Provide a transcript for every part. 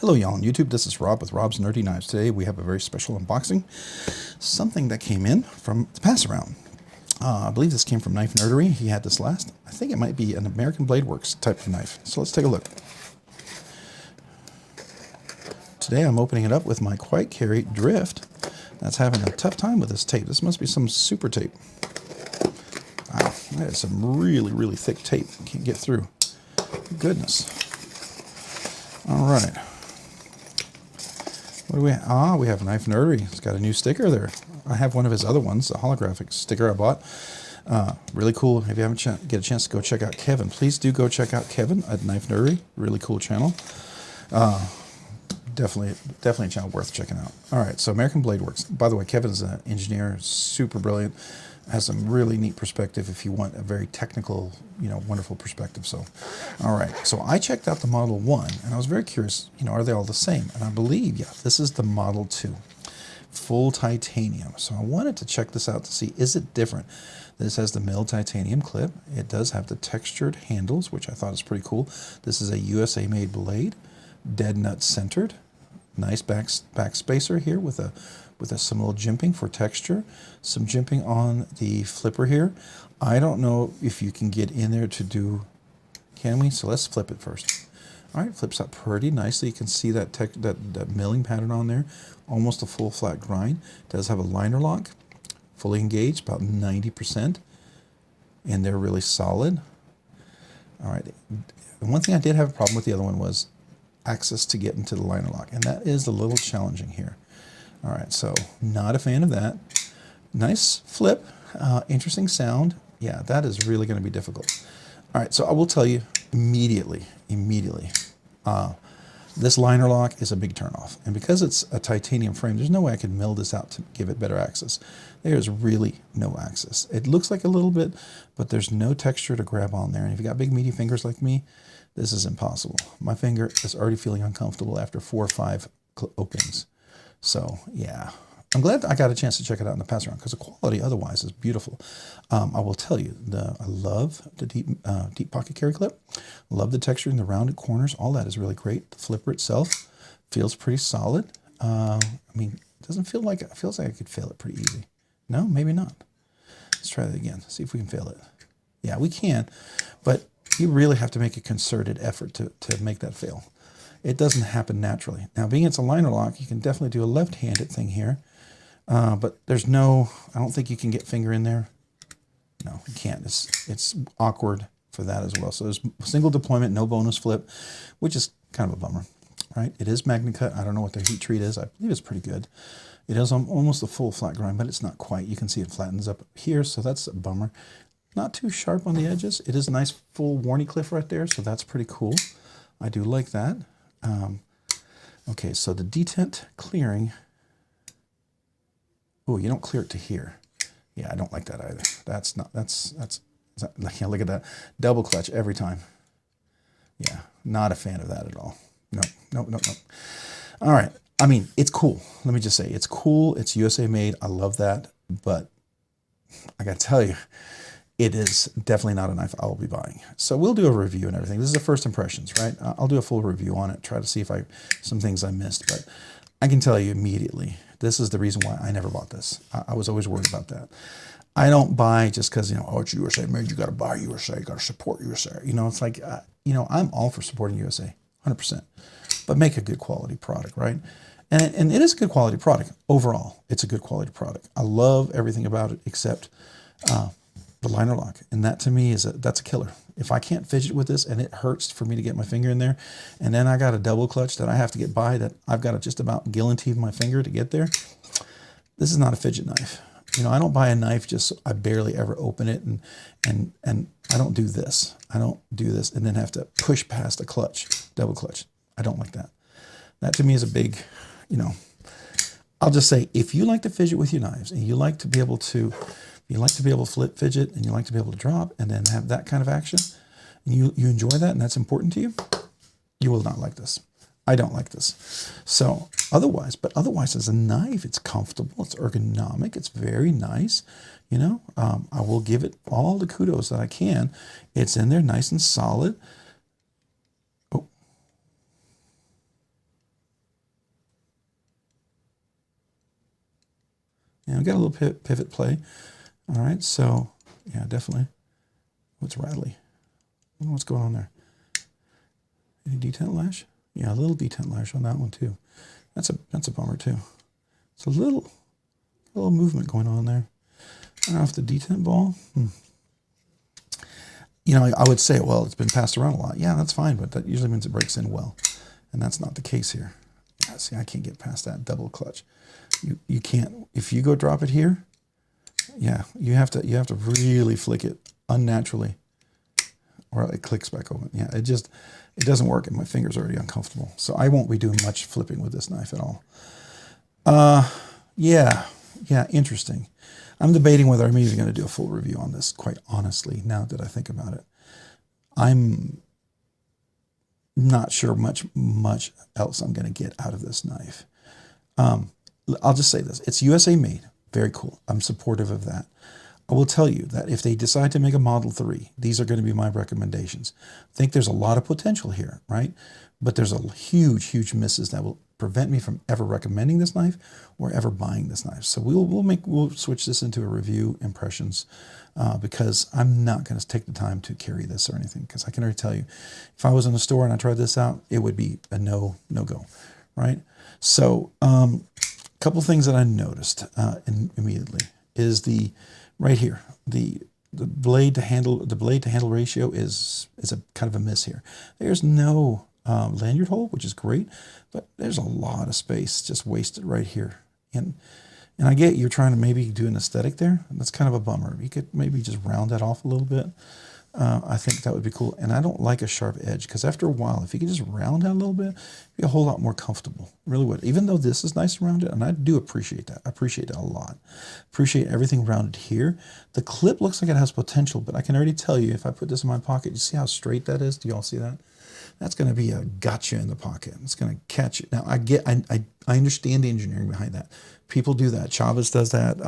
Hello y'all on YouTube, this is Rob with Rob's Nerdy Knives. Today we have a very special unboxing, something that came in from the pass around. I believe this came from Knife Nerdery. He had this last. I think it might be an American Blade Works type of knife. So let's take a look. Today I'm opening it up with my Quiet Carry Drift. That's having a tough time with this tape. This must be some super tape. Wow, that is some really thick tape. Can't get through. Goodness. All right. What do we have? We have Knife Nerdery. It's got a new sticker there. I have one of his other ones, a holographic sticker I bought. Really cool. If you haven't get a chance to go check out Kevin, please do go check out Kevin at Knife Nerdery. Really cool channel. Definitely a channel worth checking out. All right, so American Blade Works. By the way, Kevin's an engineer, super brilliant. Has some really neat perspective if you want a very technical, wonderful perspective. So, all right. So I checked out the Model 1, and I was very curious, are they all the same? And I believe, yeah, this is the Model 2, full titanium. So I wanted to check this out to see, is it different? This has the milled titanium clip. It does have the textured handles, which I thought is pretty cool. This is a USA-made blade, dead nut centered. Nice back spacer here with some little jimping for texture, some jimping on the flipper here. I don't know if you can get in there to do, can we? So let's flip it first. All right, flips up pretty nicely. You can see that milling pattern on there, almost a full flat grind. It does have a liner lock, fully engaged, about 90%, and they're really solid. All right, and one thing I did have a problem with the other one was access to get into the liner lock, and that is a little challenging here. All right, so not a fan of that. Nice flip, interesting sound. Yeah, that is really going to be difficult. All right, so I will tell you immediately, this liner lock is a big turnoff. And because it's a titanium frame, there's no way I could mill this out to give it better access. There's really no access. It looks like a little bit, but there's no texture to grab on there. And if you got big meaty fingers like me, this is impossible. My finger is already feeling uncomfortable after 4 or 5 openings. So yeah, I'm glad I got a chance to check it out in the pass around because the quality otherwise is beautiful. I will tell you, I love the deep pocket carry clip. Love the texture and the rounded corners. All that is really great. The flipper itself feels pretty solid. I mean, it doesn't feel like it feels like I could fail it pretty easy. No, maybe not. Let's try that again. See if we can fail it. Yeah, we can, but you really have to make a concerted effort to make that fail. It doesn't happen naturally. Now, being it's a liner lock, you can definitely do a left-handed thing here, but there's no, I don't think you can get finger in there. No, you can't. It's awkward for that as well. So there's single deployment, no bonus flip, which is kind of a bummer, right? It is Magnacut. I don't know what the heat treat is. I believe it's pretty good. It is almost a full flat grind, but it's not quite. You can see it flattens up here, so that's a bummer. Not too sharp on the edges. It is a nice full Wharncliffe right there, so that's pretty cool. I do like that. Okay, so the detent clearing. Oh, you don't clear it to here. Yeah, I don't like that either. Yeah, look at that. Double clutch every time. Yeah, not a fan of that at all. No. All right. I mean, it's cool. Let me just say, it's cool. It's USA made. I love that. But I got to tell you, it is definitely not a knife I will be buying. So we'll do a review and everything. This is the first impressions, right? I'll do a full review on it, try to see if some things I missed. But I can tell you immediately, this is the reason why I never bought this. I was always worried about that. I don't buy just because, oh, it's USA made, you got to buy USA, you got to support USA. It's like, I'm all for supporting USA, 100%. But make a good quality product, right? And it is a good quality product. Overall, it's a good quality product. I love everything about it except the liner lock, and that to me that's a killer. If I can't fidget with this and it hurts for me to get my finger in there, and then I got a double clutch that I have to get by that I've got to just about guillotine my finger to get there, this is not a fidget knife. I don't buy a knife just so I barely ever open it, and I don't do this. I don't do this and then have to push past a clutch, double clutch. I don't like that. That to me is a big, I'll just say, if you like to fidget with your knives and you like to be able to flip fidget and you like to be able to drop and then have that kind of action, and you enjoy that and that's important to you, you will not like this. I don't like this. So otherwise as a knife, it's comfortable, it's ergonomic, it's very nice. I will give it all the kudos that I can. It's in there nice and solid. And we got a little pivot play. All right, so yeah, definitely. What's rattly? I don't know what's going on there. Any detent lash? Yeah, a little detent lash on that one too. That's a bummer too. It's a little movement going on there. I don't know if the detent ball. You know, I would say, well, it's been passed around a lot. Yeah, that's fine, but that usually means it breaks in well, and that's not the case here. Yeah, see, I can't get past that double clutch. You can't. If you go drop it here, yeah, you have to really flick it unnaturally, or it clicks back open. Yeah, it doesn't work, and my finger's already uncomfortable. So I won't be doing much flipping with this knife at all. Yeah, interesting. I'm debating whether I'm even going to do a full review on this, quite honestly, now that I think about it. I'm not sure much else I'm going to get out of this knife. I'll just say this. It's USA made. Very cool. I'm supportive of that. I will tell you that if they decide to make a Model 3, these are going to be my recommendations. I think there's a lot of potential here, right? But there's a huge misses that will prevent me from ever recommending this knife or ever buying this knife. So we'll switch this into a review impressions because I'm not going to take the time to carry this or anything, because I can already tell you, if I was in the store and I tried this out, it would be a no-go, right? So a couple things that I noticed immediately is right here, the blade to handle ratio is a kind of a miss here. There's no lanyard hole, which is great, but there's a lot of space just wasted right here. And I get you're trying to maybe do an aesthetic there. That's kind of a bummer. You could maybe just round that off a little bit. I think that would be cool. And I don't like a sharp edge, because after a while, if you could just round that a little bit, it'd be a whole lot more comfortable. It really would. Even though this is nice and rounded, and I do appreciate that. I appreciate that a lot. Appreciate everything rounded here. The clip looks like it has potential, but I can already tell you, if I put this in my pocket, you see how straight that is? Do you all see that? That's going to be a gotcha in the pocket. It's going to catch it. Now, I understand the engineering behind that. People do that. Chavez does that.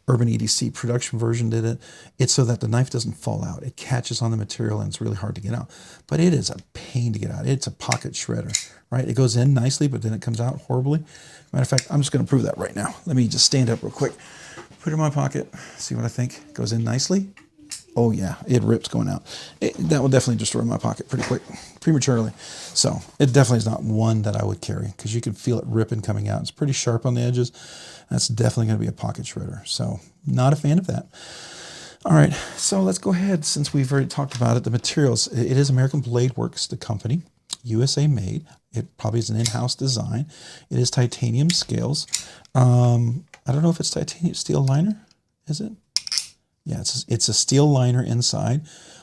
Urban EDC production version did it. It's so that the knife doesn't fall out. It catches on the material, and it's really hard to get out. But it is a pain to get out. It's a pocket shredder, right? It goes in nicely, but then it comes out horribly. Matter of fact, I'm just going to prove that right now. Let me just stand up real quick. Put it in my pocket. See what I think. It goes in nicely. Oh yeah, it rips going out. That will definitely destroy my pocket pretty quick, prematurely. So it definitely is not one that I would carry, because you can feel it ripping coming out. It's pretty sharp on the edges. That's definitely going to be a pocket shredder. So not a fan of that. All right, so let's go ahead, since we've already talked about it. The materials, it is American Blade Works, the company, USA made. It probably is an in-house design. It is titanium scales. I don't know if it's titanium steel liner, is it? Yeah, it's a steel liner inside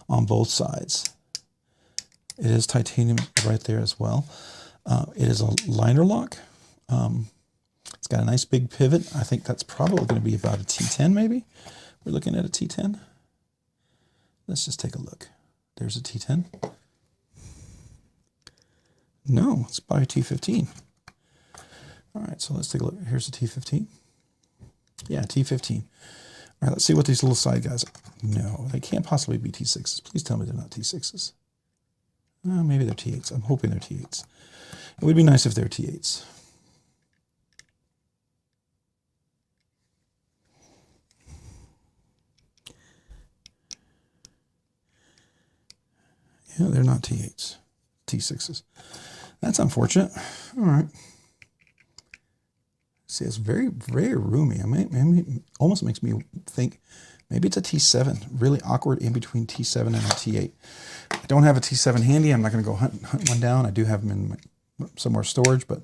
on both sides. It is titanium right there as well. It is a liner lock. It's got a nice big pivot. I think that's probably going to be about a T10 maybe. We're looking at a T10. Let's just take a look. There's a T10. No, it's probably a T15. All right, so let's take a look. Here's a T15. Yeah, T15. All right, let's see what these little side guys are. No, they can't possibly be T6s. Please tell me they're not T6s. Maybe they're T8s. I'm hoping they're T8s. It would be nice if they're T8s. Yeah, they're not T8s. T6s. That's unfortunate. All right. See, it's very, very roomy. I mean, almost makes me think maybe it's a T7. Really awkward in between T7 and a T8. I don't have a T7 handy. I'm not going to go hunt one down. I do have them in somewhere storage, but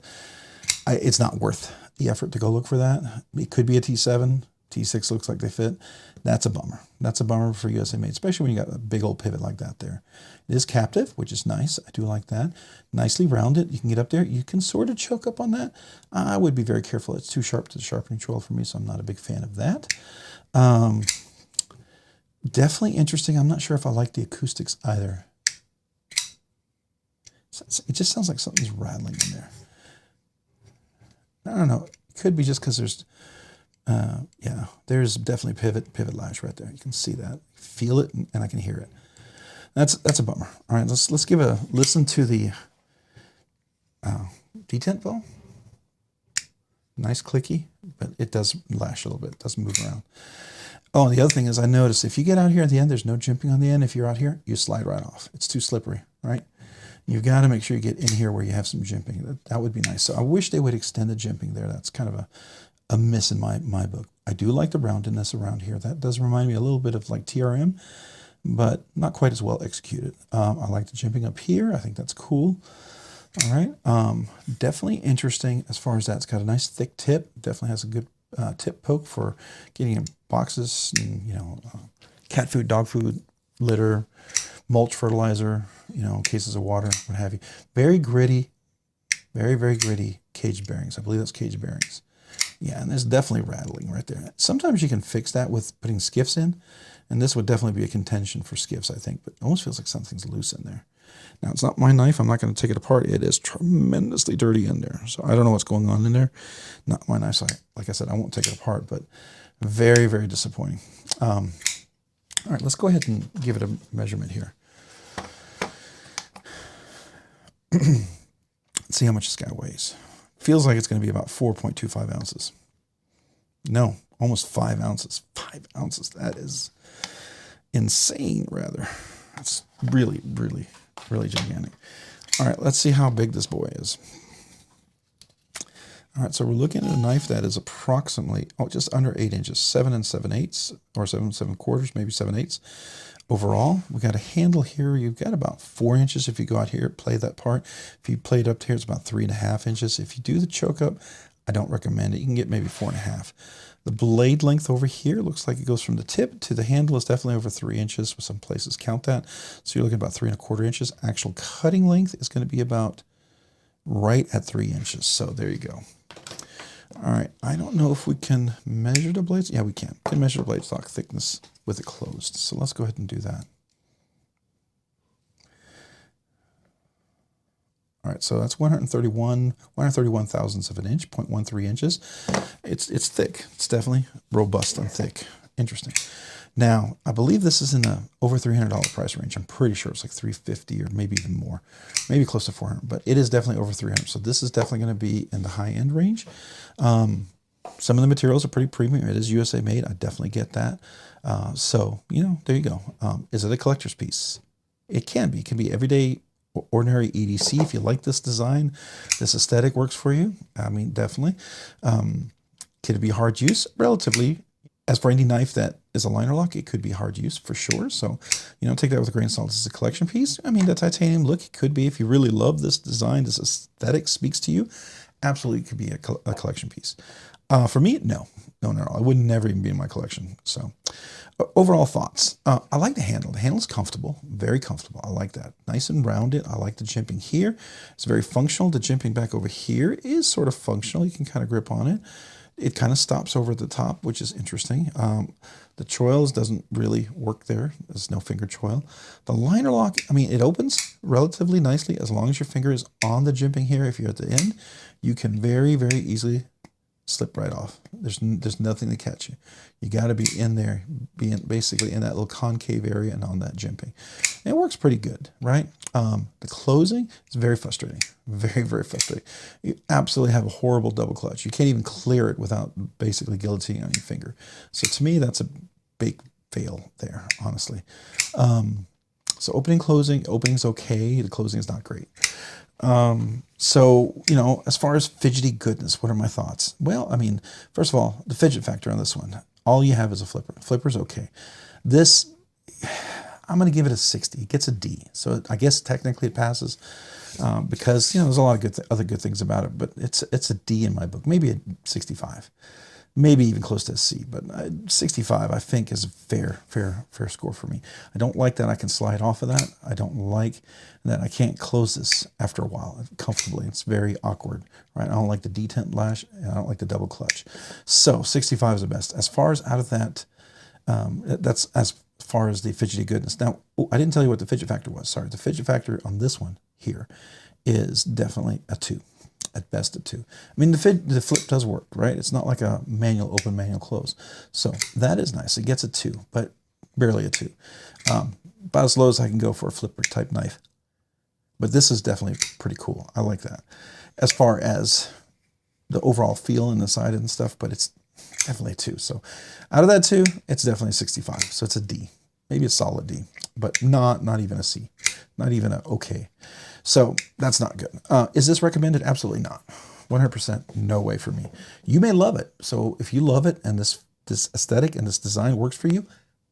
it's not worth the effort to go look for that. It could be a T7. T6 looks like they fit. That's a bummer. That's a bummer for USA made, especially when you got a big old pivot like that there. It is captive, which is nice. I do like that. Nicely rounded. You can get up there. You can sort of choke up on that. I would be very careful. It's too sharp to the sharpening tool for me, so I'm not a big fan of that. Definitely interesting. I'm not sure if I like the acoustics either. It just sounds like something's rattling in there. I don't know. It could be just because there's... yeah, there's definitely pivot lash right there. You can see that, feel it, and I can hear it. That's a bummer. All right, let's give a listen to the detent ball. Nice clicky, but it does lash a little bit. It doesn't move around. Oh, and the other thing is I noticed if you get out here at the end, there's no jimping on the end. If you're out here, you slide right off. It's too slippery, right? You've got to make sure you get in here where you have some jimping. That would be nice. So I wish they would extend the jimping there. That's kind of a miss in my book. I do like the roundedness around here. That does remind me a little bit of like TRM, but not quite as well executed. I like the jimping up here. I think that's cool. All right. Definitely interesting as far as that. It's got a nice thick tip. Definitely has a good tip poke for getting in boxes and, you know, cat food, dog food, litter, mulch, fertilizer, you know, cases of water, what have you. Very gritty, very, very gritty cage bearings. I believe that's cage bearings. Yeah, and there's definitely rattling right there. Sometimes you can fix that with putting skiffs in, and this would definitely be a contention for skiffs, I think, but it almost feels like something's loose in there. Now, it's not my knife. I'm not going to take it apart. It is tremendously dirty in there, so I don't know what's going on in there. Not my knife, so like I said, I won't take it apart, but very, very disappointing. All right, let's go ahead and give it a measurement here. Let's see how much this guy weighs. Feels like it's going to be about 4.25 ounces. No, almost 5 ounces. 5 ounces. That is insane, rather. That's really, really, really gigantic. All right, let's see how big this boy is. All right, so we're looking at a knife that is approximately, just under 8 inches, 7 7/8, or 7 7/4, maybe 7/8. Overall, we got a handle here. You've got about 4 inches if you go out here, play that part. If you play it up here, it's about 3.5 inches. If you do the choke up, I don't recommend it. You can get maybe 4.5. The blade length over here looks like it goes from the tip to the handle is definitely over 3 inches. With some places count that. So you're looking at about 3.25 inches. Actual cutting length is going to be about right at 3 inches. So there you go. All right, I don't know if we can measure the blades. Yeah, we can. We can measure the blade stock thickness with it closed. So let's go ahead and do that. All right, so that's 131 thousandths of an inch, 0.13 inches. It's thick. It's definitely robust and thick. Interesting. Now, I believe this is in the over $300 price range. I'm pretty sure it's like $350 or maybe even more, maybe close to $400, but it is definitely over $300. So this is definitely going to be in the high end range. Some of the materials are pretty premium. It is USA made. I definitely get that. So, you know, there you go. Is it a collector's piece? It can be. It can be everyday, ordinary EDC. If you like this design, this aesthetic works for you. I mean, definitely. Could it be hard use? Relatively. As for any knife that is a liner lock, it could be hard use for sure. So, you know, take that with a grain of salt. This is a collection piece. I mean, the titanium look, it could be, if you really love this design, this aesthetic speaks to you, absolutely could be a collection piece. For me, no. No, no, no. It would never even be in my collection. So, overall thoughts. I like the handle. The handle is comfortable, very comfortable. I like that. Nice and rounded. I like the jimping here. It's very functional. The jimping back over here is sort of functional. You can kind of grip on it. It kind of stops over the top, which is interesting. The choils doesn't really work there. There's no finger choil. The liner lock, I mean, it opens relatively nicely as long as your finger is on the jimping here. If you're at the end, you can very, very easily slip right off. There's nothing to catch you. You got to be in there, being basically in that little concave area and on that jimping. And it works pretty good, right? The closing is very frustrating. Very, very frustrating. You absolutely have a horrible double clutch. You can't even clear it without basically guillotining on your finger. So to me, that's a big fail there, honestly. So opening, closing, opening's okay. The closing is not great. So, you know, as far as fidgety goodness, what are my thoughts? Well, I mean, first of all, the fidget factor on this one, all you have is a flipper. Flipper's okay. This, I'm going to give it a 60. It gets a D. So I guess technically it passes because, you know, there's a lot of other good things about it, but it's a D in my book, maybe a 65. Maybe even close to a C, but 65 I think is a fair score for me. I don't like that I can slide off of that. I don't like that I can't close this after a while comfortably. It's very awkward, right? I don't like the detent lash, and I don't like the double clutch. So 65 is the best. As far as out of that, that's as far as the fidgety goodness. Now, I didn't tell you what the fidget factor was. Sorry, the fidget factor on this one here is definitely a 2. At best a 2. I mean, the flip does work, right? It's not like a manual open, manual close. So that is nice. It gets a 2, but barely a 2. About as low as I can go for a flipper type knife. But this is definitely pretty cool. I like that. As far as the overall feel inside and stuff, but it's definitely a 2. So out of that 2, it's definitely a 65. So it's a D, maybe a solid D, but not even a C, not even a okay. So that's not good. Is this recommended? Absolutely not. 100% no way for me. You may love it. So if you love it and this aesthetic and this design works for you,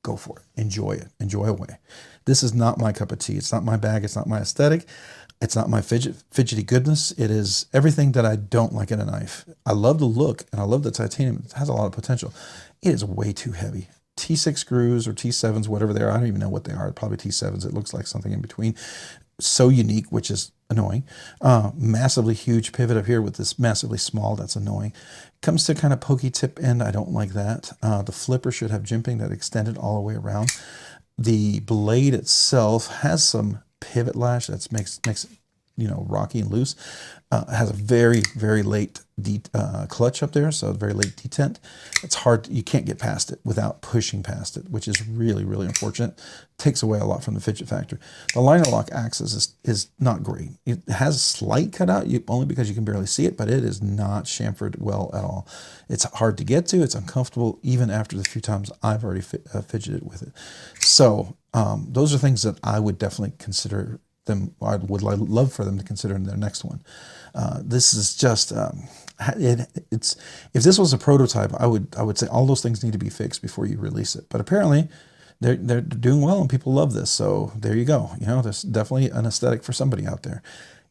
go for it. Enjoy it. Enjoy away. This is not my cup of tea. It's not my bag. It's not my aesthetic. It's not my fidgety goodness. It is everything that I don't like in a knife. I love the look and I love the titanium. It has a lot of potential. It is way too heavy. T6 screws or T7s, whatever they are. I don't even know what they are. Probably T7s. It looks like something in between. So unique, which is annoying. Massively huge pivot up here with this massively small. That's annoying. Comes to kind of pokey tip end. I don't like that. The flipper should have jimping that extended all the way around. The blade itself has some pivot lash that makes it, you know, rocky and loose. Has a very, very late clutch up there, so a very late detent. It's hard, you can't get past it without pushing past it, which is really, really unfortunate. Takes away a lot from the fidget factor. The liner lock axis is not great. It has a slight cutout, only because you can barely see it, but it is not chamfered well at all. It's hard to get to, it's uncomfortable, even after the few times I've already fidgeted with it. So those are things that I would definitely consider them. I would love for them to consider in their next one. This is just if this was a prototype, I would say all those things need to be fixed before you release it. But apparently they're doing well and people love this. So there you go. You know, there's definitely an aesthetic for somebody out there.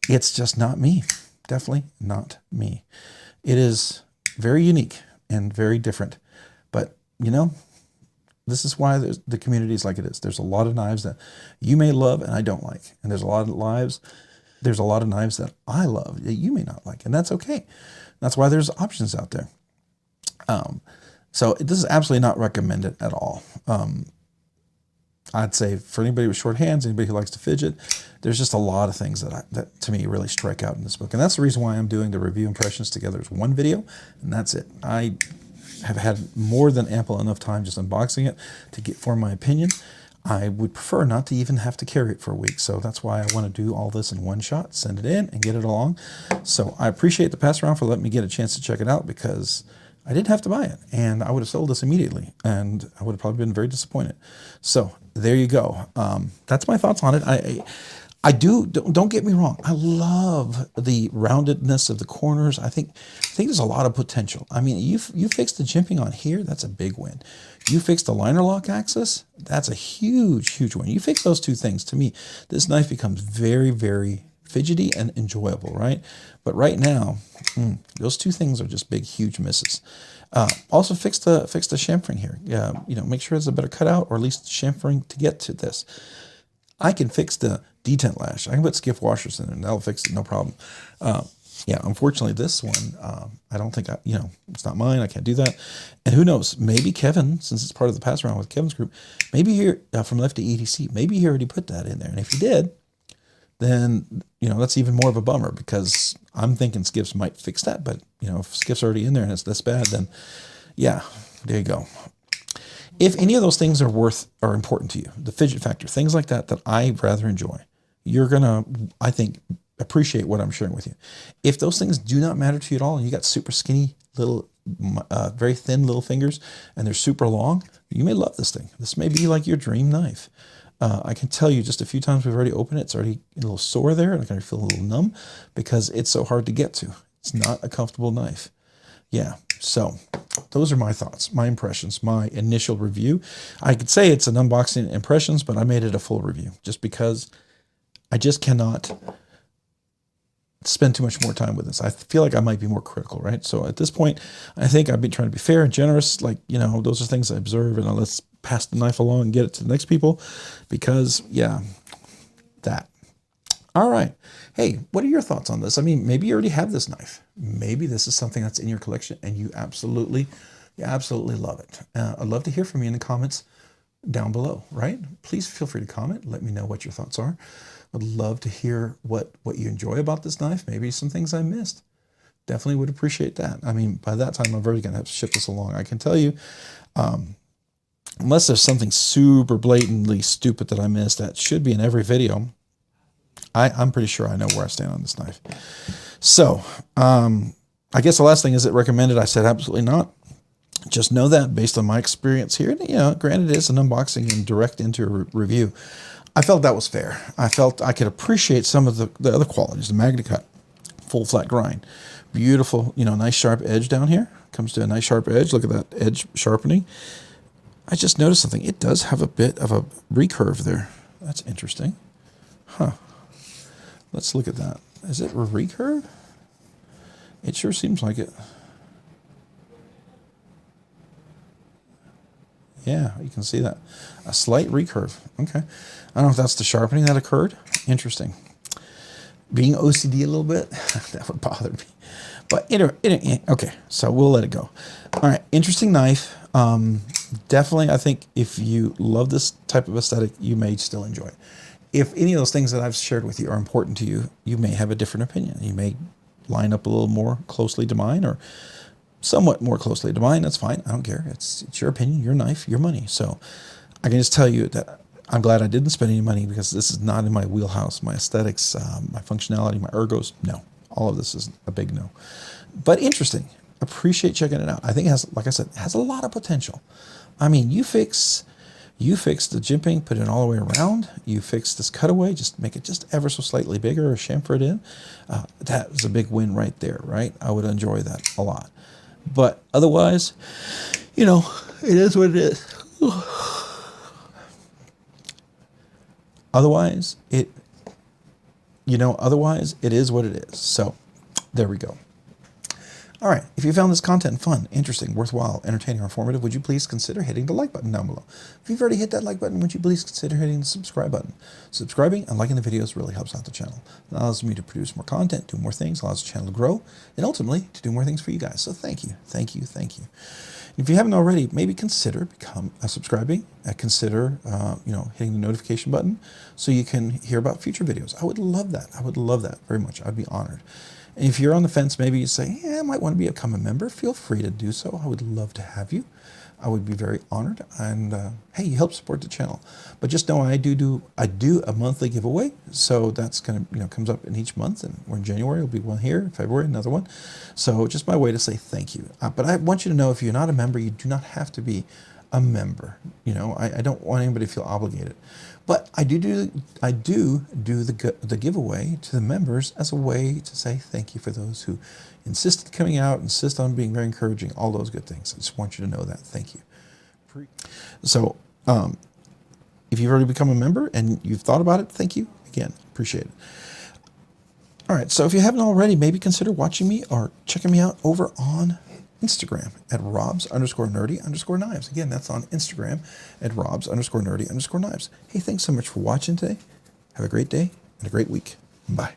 It's just not me. Definitely not me. It is very unique and very different. But you know, this is why the community is like it is. There's a lot of knives that you may love and I don't like. And there's a lot of knives that I love that you may not like. And that's okay. That's why there's options out there. So this is absolutely not recommended at all. I'd say for anybody with short hands, anybody who likes to fidget, there's just a lot of things that to me really strike out in this book. And that's the reason why I'm doing the review impressions together as one video, and that's it. I have had more than ample enough time just unboxing it to form my opinion. I would prefer not to even have to carry it for a week. So that's why I want to do all this in one shot, send it in and get it along. So I appreciate the pass around for letting me get a chance to check it out, because I didn't have to buy it and I would have sold this immediately and I would have probably been very disappointed. So there you go. That's my thoughts on it. Don't get me wrong. I love the roundedness of the corners. I think there's a lot of potential. I mean, you fixed the jimping on here, that's a big win. You fixed the liner lock axis, that's a huge, huge win. You fix those two things, to me, this knife becomes very, very fidgety and enjoyable, right? But right now, those two things are just big, huge misses. Also fix the chamfering here. You know, make sure it's a better cutout, or at least chamfering to get to this. I can fix the detent lash. I can put Skiff washers in it and that'll fix it, no problem. Yeah, unfortunately this one, I don't think, it's not mine. I can't do that. And who knows, maybe Kevin, since it's part of the pass around with Kevin's group, maybe here from Lefty EDC, maybe he already put that in there. And if he did, then, that's even more of a bummer, because I'm thinking Skiffs might fix that. But, if Skiff's already in there and it's this bad, then yeah, there you go. If any of those things are important to you, the fidget factor, things like that I rather enjoy, you're going to, I think, appreciate what I'm sharing with you. If those things do not matter to you at all, and you got super skinny little, very thin little fingers, and they're super long, you may love this thing. This may be like your dream knife. I can tell you, just a few times we've already opened it, it's already a little sore there, and I can feel a little numb because it's so hard to get to. It's not a comfortable knife. Yeah, so those are my thoughts, my impressions, my initial review. I could say it's an unboxing impressions, but I made it a full review just because I just cannot spend too much more time with this. I feel like I might be more critical, right? So at this point, I think I've been trying to be fair and generous. Like, those are things I observe, and let's pass the knife along and get it to the next people, because yeah, that. All right. Hey, what are your thoughts on this? I mean, maybe you already have this knife. Maybe this is something that's in your collection and you absolutely love it. I'd love to hear from you in the comments down below, right? Please feel free to comment. Let me know what your thoughts are. I'd love to hear what you enjoy about this knife. Maybe some things I missed. Definitely would appreciate that. I mean, by that time, I'm already going to have to ship this along. I can tell you, unless there's something super blatantly stupid that I missed, that should be in every video, I'm pretty sure I know where I stand on this knife. So, I I guess the last thing, is it recommended? I said absolutely not. Just know that based on my experience here, you know, granted it is an unboxing and direct into a review, I felt that was fair. I felt I could appreciate some of the other qualities. The Magnacut, full flat grind, beautiful, you know, nice sharp edge down here. Comes to a nice sharp edge. Look at that edge sharpening. I just noticed something. It does have a bit of a recurve there. That's interesting. Huh. Let's look at that. Is it a recurve? It sure seems like it. Yeah, you can see that. A slight recurve. Okay. I don't know if that's the sharpening that occurred. Interesting. Being OCD a little bit, that would bother me. But okay, so we'll let it go. All right, interesting knife. Definitely, I think if you love this type of aesthetic, you may still enjoy it. If any of those things that I've shared with you are important to you, you may have a different opinion. You may line up a little more closely to mine, or somewhat more closely to mine. That's fine. I don't care. It's your opinion, your knife, your money. So I can just tell you that I'm glad I didn't spend any money, because this is not in my wheelhouse. My aesthetics, my functionality, my ergos, no. All of this is a big no. But interesting. Appreciate checking it out. I think it has, like I said, it has a lot of potential. I mean, you fix the jimping, put it all the way around. You fix this cutaway, just make it just ever so slightly bigger, or chamfer it in. That was a big win right there, right? I would enjoy that a lot. But otherwise, you know, it is what it is. Otherwise, it is what it is. So there we go. All right, if you found this content fun, interesting, worthwhile, entertaining, or informative, would you please consider hitting the like button down below? If you've already hit that like button, would you please consider hitting the subscribe button? Subscribing and liking the videos really helps out the channel. It allows me to produce more content, do more things, allows the channel to grow, and ultimately to do more things for you guys. So thank you, thank you, thank you. If you haven't already, maybe consider subscribing. Consider hitting the notification button so you can hear about future videos. I would love that. I would love that very much. I'd be honored. And if you're on the fence, maybe you say, yeah, I might want to become a member. Feel free to do so. I would love to have you. I would be very honored. And hey, you help support the channel. But just know I do a monthly giveaway. So that's going to comes up in each month. And we're in January. There'll be one here. In February, another one. So just my way to say thank you. But I want you to know, if you're not a member, you do not have to be a member. I don't want anybody to feel obligated. But I do the giveaway to the members as a way to say thank you for those who insist on coming out, insist on being very encouraging, all those good things. I just want you to know that. Thank you. So if you've already become a member and you've thought about it, thank you. Again, appreciate it. All right, so if you haven't already, maybe consider watching me or checking me out over on Instagram at robs_nerdy_knives. Again, that's on Instagram at robs_nerdy_knives. Hey, thanks so much for watching today. Have a great day and a great week. Bye.